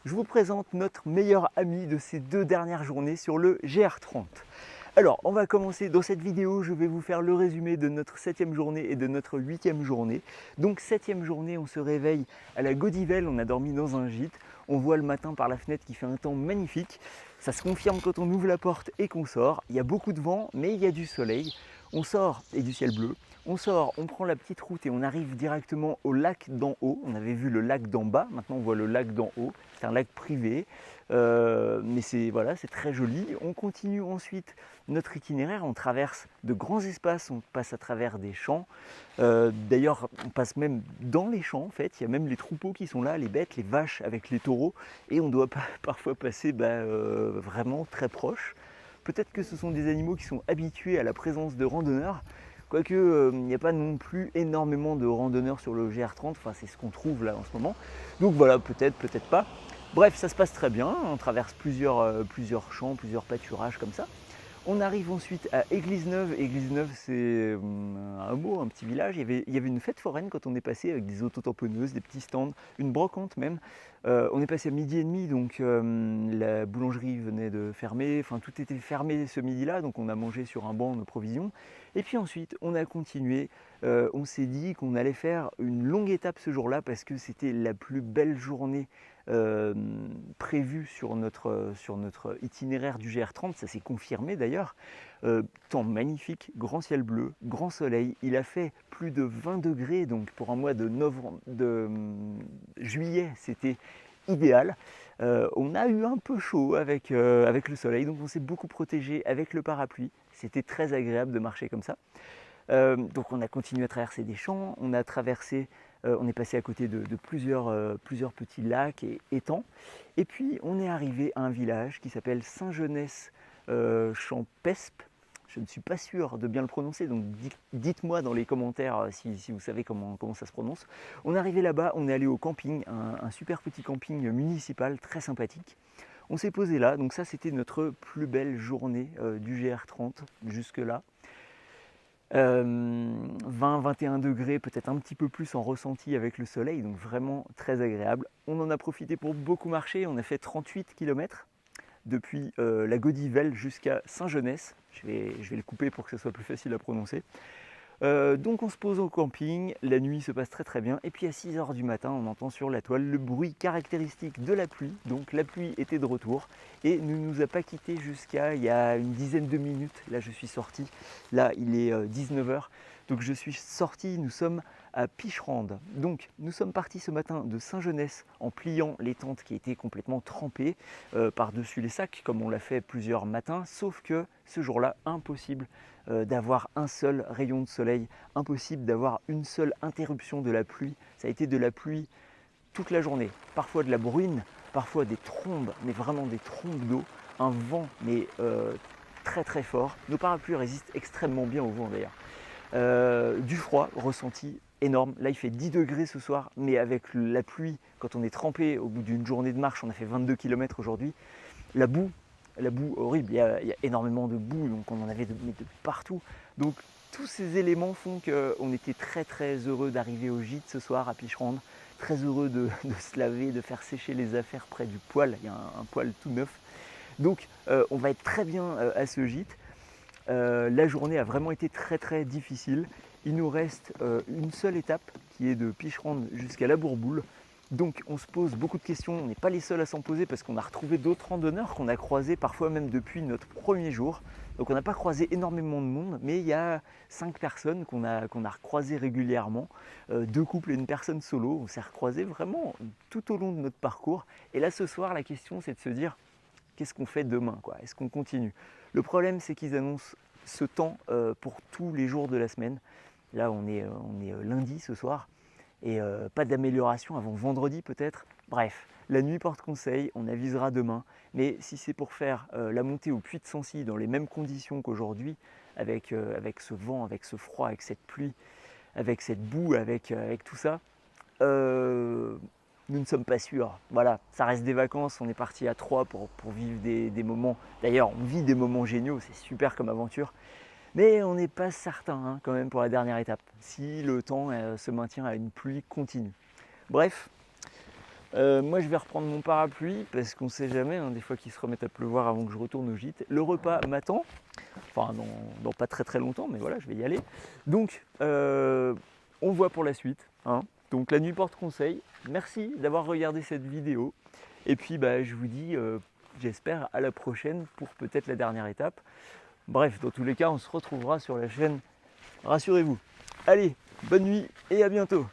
je vous présente notre meilleur ami de ces 2 dernières journées sur le GR30. Alors, on va commencer dans cette vidéo, je vais vous faire le résumé de notre 7e journée et de notre 8e journée. Donc 7e journée, on se réveille à la Godivelle, on a dormi dans un gîte, on voit le matin par la fenêtre qu'il fait un temps magnifique. Ça se confirme quand on ouvre la porte et qu'on sort. Il y a beaucoup de vent, mais il y a du soleil. On sort et du ciel bleu. On sort, on prend la petite route et on arrive directement au lac d'en haut. On avait vu le lac d'en bas, maintenant on voit le lac d'en haut. C'est un lac privé, mais c'est très joli. On continue ensuite notre itinéraire, on traverse de grands espaces, on passe à travers des champs. D'ailleurs, on passe même dans les champs en fait. Il y a même les troupeaux qui sont là, les bêtes, les vaches avec les taureaux. Et on doit parfois passer vraiment très proche. Peut-être que ce sont des animaux qui sont habitués à la présence de randonneurs. Quoique, il n'y a pas non plus énormément de randonneurs sur le GR30, enfin c'est ce qu'on trouve là en ce moment. Donc voilà, peut-être, peut-être pas. Bref, ça se passe très bien, on traverse plusieurs champs, plusieurs pâturages comme ça. On arrive ensuite à Église-Neuve. Église-Neuve, c'est un hameau, un petit village. Il y avait une fête foraine quand on est passé avec des autotamponneuses, des petits stands, une brocante même. On est passé à midi et demi, donc la boulangerie venait de fermer. Enfin, tout était fermé ce midi-là, donc on a mangé sur un banc nos provisions. Et puis ensuite, on a continué. On s'est dit qu'on allait faire une longue étape ce jour-là parce que c'était la plus belle journée prévu sur notre itinéraire du GR30, ça s'est confirmé d'ailleurs. Temps magnifique, grand ciel bleu, grand soleil, il a fait plus de 20 degrés, donc pour un mois de juillet, c'était idéal. On a eu un peu chaud avec le soleil, donc on s'est beaucoup protégé avec le parapluie, c'était très agréable de marcher comme ça. Donc on a continué à traverser des champs, on est passé à côté de plusieurs petits lacs et étangs. Et puis on est arrivé à un village qui s'appelle Saint-Genès-Champespe. Je ne suis pas sûr de bien le prononcer, donc dites-moi dans les commentaires si vous savez comment ça se prononce. On est arrivé là-bas, on est allé au camping, un super petit camping municipal très sympathique. On s'est posé là, donc ça c'était notre plus belle journée du GR30 jusque-là. 20-21 degrés, peut-être un petit peu plus en ressenti avec le soleil, donc vraiment très agréable. On en a profité pour beaucoup marcher, on a fait 38 km depuis la Godivelle jusqu'à Saint-Genès. Je vais le couper pour que ce soit plus facile à prononcer. Donc on se pose au camping, la nuit se passe très très bien, et puis à 6 h du matin, on entend sur la toile le bruit caractéristique de la pluie, donc la pluie était de retour, et ne nous a pas quittés jusqu'à il y a une dizaine de minutes. Là je suis sorti, là il est 19 h, donc je suis sorti, nous sommes à Picherande. Donc nous sommes partis ce matin de Saint-Genès en pliant les tentes qui étaient complètement trempées par-dessus les sacs, comme on l'a fait plusieurs matins, sauf que ce jour-là, impossible d'avoir un seul rayon de soleil, impossible d'avoir une seule interruption de la pluie. Ça a été de la pluie toute la journée, parfois de la bruine, parfois des trombes, mais vraiment des trombes d'eau, un vent mais très très fort. Nos parapluies résistent extrêmement bien au vent d'ailleurs. Du froid ressenti énorme. Là il fait 10 degrés ce soir, mais avec la pluie, quand on est trempé au bout d'une journée de marche, on a fait 22 km aujourd'hui, la boue horrible, il y a énormément de boue, donc on en avait de partout. Donc tous ces éléments font qu'on était très très heureux d'arriver au gîte ce soir à Picherande, très heureux de se laver, de faire sécher les affaires près du poêle, il y a un poêle tout neuf. Donc on va être très bien à ce gîte. La journée a vraiment été très très difficile. Il nous reste une seule étape qui est de Picherande jusqu'à la Bourboule. Donc on se pose beaucoup de questions, on n'est pas les seuls à s'en poser parce qu'on a retrouvé d'autres randonneurs qu'on a croisés parfois même depuis notre premier jour. Donc on n'a pas croisé énormément de monde, mais il y a 5 personnes qu'on a recroisées régulièrement, 2 couples et une personne solo. On s'est recroisés vraiment tout au long de notre parcours. Et là ce soir la question c'est de se dire qu'est-ce qu'on fait demain, quoi? Est-ce qu'on continue? Le problème c'est qu'ils annoncent ce temps pour tous les jours de la semaine. Là on est lundi ce soir. Et pas d'amélioration avant vendredi peut-être. Bref, la nuit porte conseil, on avisera demain. Mais si c'est pour faire la montée au Puy de Sancy dans les mêmes conditions qu'aujourd'hui, avec ce vent, avec ce froid, avec cette pluie, avec cette boue, avec tout ça, nous ne sommes pas sûrs. Voilà, ça reste des vacances, on est parti à 3 pour vivre des moments. D'ailleurs, on vit des moments géniaux, c'est super comme aventure. Mais on n'est pas certain quand même pour la dernière étape, si le temps se maintient à une pluie continue. Bref, Moi je vais reprendre mon parapluie parce qu'on sait jamais, hein, des fois qu'il se remettent à pleuvoir avant que je retourne au gîte. Le repas m'attend, enfin dans pas très longtemps, mais voilà, je vais y aller. Donc on voit pour la suite, hein. Donc la nuit porte conseil. Merci d'avoir regardé cette vidéo. Et puis bah, je vous dis, j'espère à la prochaine pour peut-être la dernière étape. Bref, dans tous les cas, on se retrouvera sur la chaîne, rassurez-vous. Allez, bonne nuit et à bientôt.